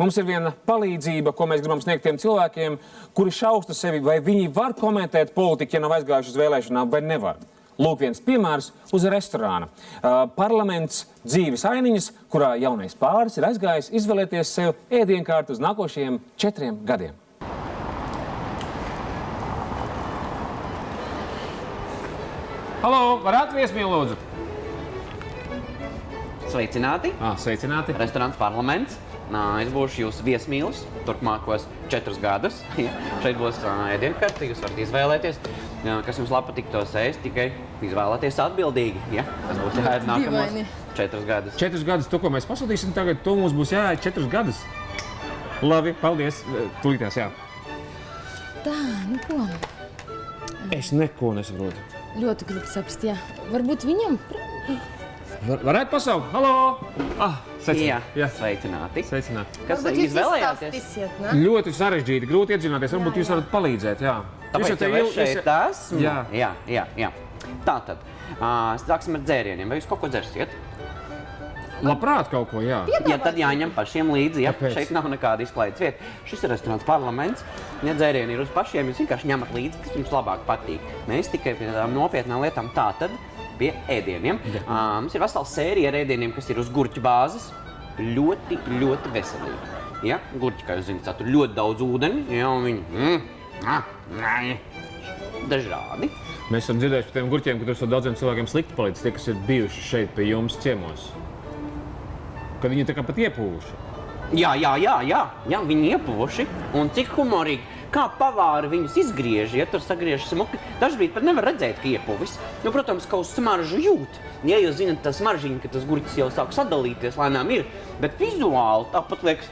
Mums ir viena palīdzība, ko mēs gribam sniegt tiem cilvēkiem, kuri šausta sevi, vai viņi var komentēt politiku, ja nav aizgājuši uz vēlēšanām, vai nevar. Lūk, viens piemērs uz restorāna. Parlaments dzīves ainiņas, kurā jaunais pāris ir aizgājis izvēlēties sev ēdienkārtu uz nākošajiem 4 gadiem. Halo, varētu viesmīlu lūdzu? Sveicināti! Sveicināti! Restorāns Parlaments. Es būšu jūsu viesmīlis turpmākos 4 gadus. Šeit būs ēdienkarte, jūs varat izvēlēties, kas jums labi patiktos ēst, tikai izvēlēties atbildīgi. Tas būs jāēd nākamos 4 gadus. 4 gadus, to, ko mēs pasūtīsim tagad, to mums būs jāēd 4 gadus. Labi, paldies. Tūlītās, jā. Tā, nu ko? Es neko nesaprotu. Ļoti grūti saprast, jā. Varbūt viņam? Varētu pasaukt? Halo! Jā, sveicināti. Sveicināti. Kas izvēlējāties? Ļoti sarežģīti, grūti iedzināties. Varbūt jūs varat palīdzēt, jā. Tāpēc jau es šeit esmu? Jā. Tātad, sāksim ar dzērieniem. Vai jūs kaut ko dzersiet? Labprāt kaut ko, jā. Ja tad jāņem pašiem līdzi, ja Kāpēc? šeit nav nekāda izklaides vieta. Šis ir restorāns Parlaments. Ja dzērieni ir uz pašiem, jūs vienkārši ņemat līdzi, kas jums labāk patīk. Mēs tikai pie tādām nopietnām lietām tātad pie ēdieniem. Mums ir vesela sērija ar ēdieniem, kas ir uz gurķu bāzes. Ļoti, ļoti veselīgi. Ja? Gurķi, kā jūs zināt, satur ļoti daudz ūdeni, ja, un viņi dažādi. Mēs esam dzirdējuši par tiem gurķiem, ka tur ir daudziem cilvēkiem slikti palicis, tie, kas ir bijuši šeit pie jums ciemos. Kad viņi tā kā pat iepūvuši. Jā, viņi iepuvuši. Un cik humorīgi, kā pavāri viņus izgriež, ja tur sagriež smuki. Dažbrīd pat nevar redzēt, ka iepuvis. Nu, protams, ka uz smaržu jūt. Ja jūs zināt, tā smaržīņa, ka tas gurķis jau sāk sadalīties, lēnām ir. Bet vizuāli tāpat liekas,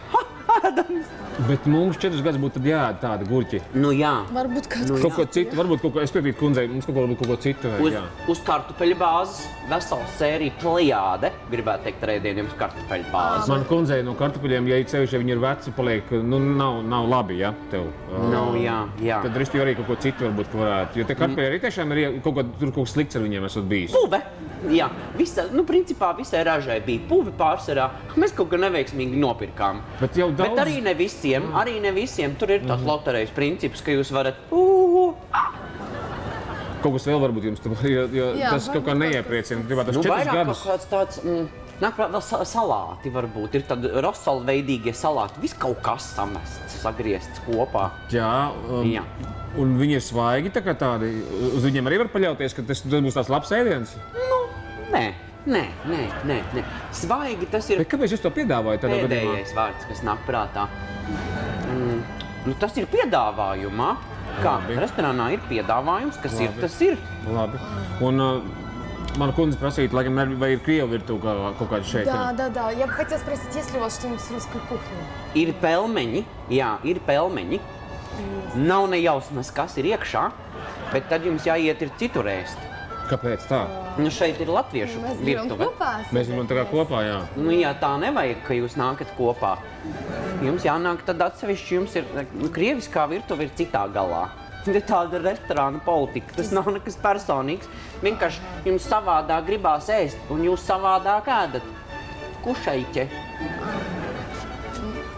ēdams. Bet mums 4 gadus būtu tad jāēd tādi gurķi. Nu jā. Varbūt Kaut ko citu, varbūt kaut ko, es piekrītu kundzei, mums kaut ko citu vajag, jā. Uz kartupeļu bāzes, vesela sērija plejāde, gribētu teikt ar ēdieniem uz kartupeļu bāzes. Man kundzei no kartupeļiem, ja cevišķi viņi ir veci, paliek, nu, nav labi, ja, tev. Jā. Tad risti arī kaut ko citu varbūt, ka varētu. Jo te kartupeļi arī tiešām ir kaut ko slikts ar viņiem esot bijis. Puve! Jā, principā visai ražai bija puve pārsvarā. Mēs kaut ko neveiksmīgi nopirkām. Bet jau daudz. Bet arī ne visiem. Tur ir tāds loterejas princips, ka jūs varat... Kaut kas vēl varbūt jums tur, jo tas kaut kā neiepriecina. Gribētu tas 4 gadus. Vairāk kaut kāds tāds... Nāk vēl salāti varbūt. Ir tādi rosolveidīgie salāti. Viss kaut kas samests, sagriezts kopā. Jā. Un viņi ir svaigi, tā kā tādi. Uz viņiem arī var paļauties, ka tas būs tās labs ēdiens? Nē. Svaigi tas ir... Bet kāpēc jūs to piedāvājat tādā gadījumā? Pēdējais vārds, kas nāk prātā. Tas ir piedāvājumā. Kā restorānā ir piedāvājums, kas ir, tas ir. Labi. Un mana kundze prasīja, laikam, vai ir krievu virtuve kaut kāda šeit? Да. Я бы хотела спросить, есть ли у вас что-нибудь с русской кухни? Ir pelmeņi, jā, ir pelmeņi. Nav ne jausmas, kas ir iekšā, bet tad jums jāiet ir citur ēst. Kāpēc tā? Nu, šeit ir latviešu virtuve. Mēs gribam tā kā kopā, jā. Nu, jā, tā nevajag, ka jūs nākat kopā. Jums jānāk tad atsevišķi, jums ir, krieviskā virtuve ir citā galā. Ir tāda restorāna politika, tas nav nekas personīgs. Vienkārši jums savādāk gribās ēst, un jūs savādāk ēdat. Kušaiķe.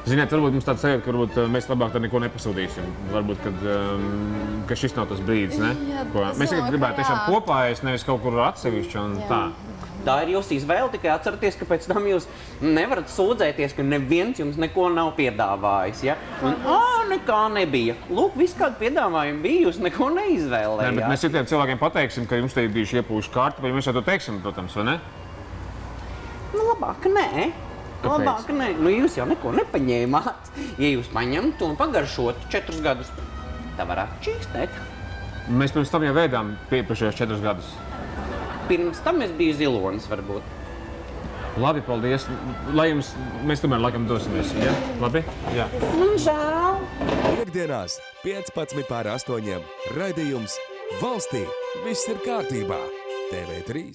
Ziniet, varbūt mums tāds sajūta, ka varbūt mēs labāk tad neko nepasūtīsim. Varbūt, ka šis nav tas brīdis, ne? Mēs gribētu tiešām kopā ēst, nevis kaut kur atsevišķi un tā. Tā ir jūsu izvēle, tikai atcerieties, ka pēc tam jūs nevarat sūdzēties, ka neviens jums neko nav piedāvājis, ja? Un, nekā nebija. Lūk, viss kādu piedāvājumu bija, jūs neko neizvēlējāt. Nē, bet mēs citiem cilvēkiem pateiksim, ka jums te ir bijuši iepūši kartupeļi, mēs jau to teiksim, protams, vai ne? Nu, labāk nē. Kāpēc? Labāk nē. Nu, jūs jau neko nepaņēmāt. Ja jūs paņemtu un pagaršotu 4 gadus, tā varētu čīkstēt. Mēs pirms tam jau veidām iepriekšējos 4 gadus. Pirms tam es biju zilonis, varbūt. Labi, paldies. Lai jums, mēs tomēr laikam dosimies, ja? Labi? Jā. Man žēl. Piektdienās 15:08. Raidījums Valstī viss ir kārtībā. TV3.